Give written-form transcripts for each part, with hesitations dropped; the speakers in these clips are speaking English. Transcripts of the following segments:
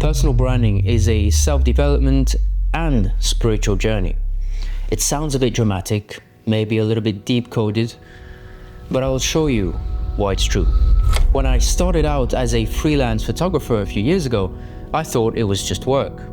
Personal branding is a self-development and spiritual journey. It sounds a bit dramatic, maybe a little bit deep-coded, but I'll show you why it's true. When I started out as a freelance photographer a few years ago, I thought it was just work.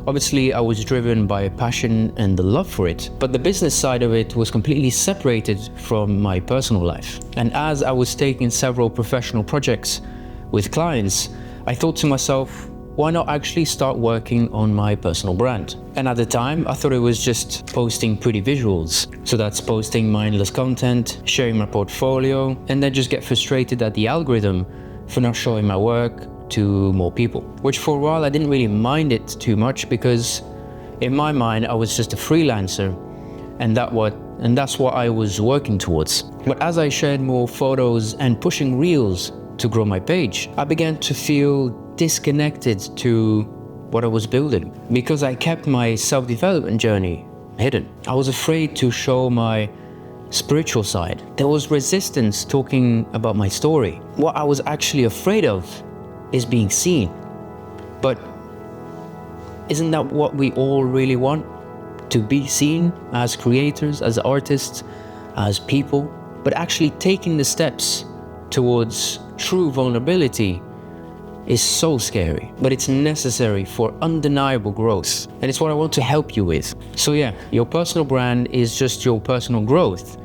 Obviously, I was driven by a passion and the love for it, but the business side of it was completely separated from my personal life. And as I was taking several professional projects with clients, I thought to myself, why not actually start working on my personal brand? And at the time, I thought it was just posting pretty visuals. So that's posting mindless content, sharing my portfolio, and then just get frustrated at the algorithm for not showing my work to more people. Which for a while I didn't really mind it too much, because in my mind I was just a freelancer, and that's what I was working towards. But as I shared more photos and pushing reels to grow my page, I began to feel disconnected to what I was building, because I kept my self-development journey hidden. I was afraid to show my spiritual side. There was resistance talking about my story. What I was actually afraid of is being seen. But isn't that what we all really want? To be seen as creators, as artists, as people? But actually taking the steps towards true vulnerability is so scary, but it's necessary for undeniable growth. And it's what I want to help you with. So yeah, your personal brand is just your personal growth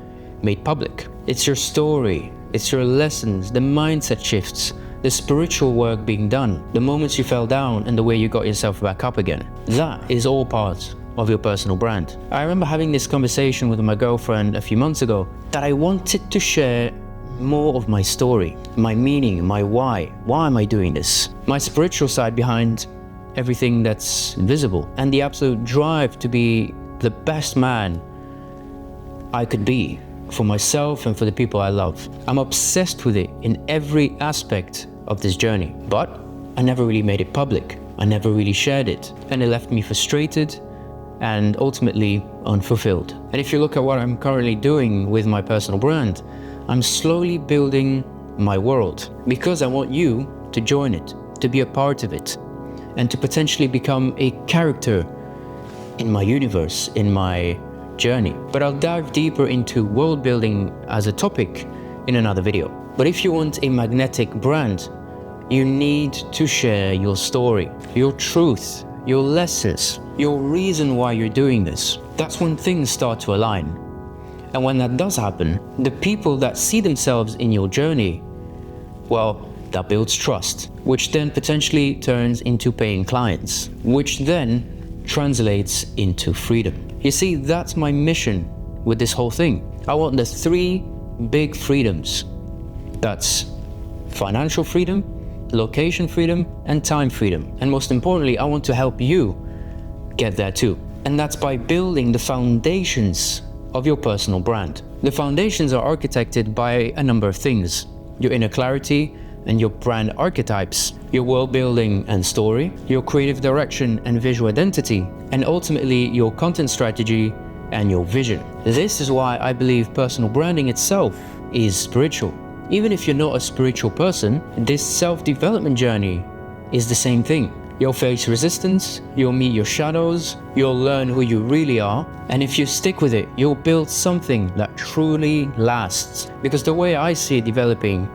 made public. It's your story, it's your lessons, the mindset shifts, the spiritual work being done, the moments you fell down and the way you got yourself back up again. That is all part of your personal brand. I remember having this conversation with my girlfriend a few months ago that I wanted to share more of my story, my meaning, my why. Why am I doing this? My spiritual side behind everything that's visible, and the absolute drive to be the best man I could be for myself and for the people I love. I'm obsessed with it in every aspect of this journey, but I never really made it public. I never really shared it, and it left me frustrated and ultimately unfulfilled. And if you look at what I'm currently doing with my personal brand, I'm slowly building my world, because I want you to join it, to be a part of it, and to potentially become a character in my universe, in my journey. But I'll dive deeper into world building as a topic in another video. But if you want a magnetic brand, you need to share your story, your truth, your lessons, your reason why you're doing this. That's when things start to align. And when that does happen, the people that see themselves in your journey, well, that builds trust, which then potentially turns into paying clients, which then translates into freedom. You see, that's my mission with this whole thing. I want the 3 big freedoms. That's financial freedom, location freedom, and time freedom. And most importantly, I want to help you get there too. And that's by building the foundations of your personal brand. The foundations are architected by a number of things: your inner clarity and your brand archetypes, your world building and story, your creative direction and visual identity, and ultimately your content strategy and your vision. This is why I believe personal branding itself is spiritual. Even if you're not a spiritual person, this self-development journey is the same thing. You'll face resistance, you'll meet your shadows, you'll learn who you really are, and if you stick with it, you'll build something that truly lasts. Because the way I see it developing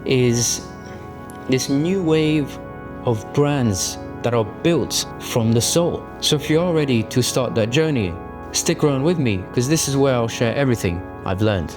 is this new wave of brands that are built from the soul. So if you are ready to start that journey, stick around with me, because this is where I'll share everything I've learned.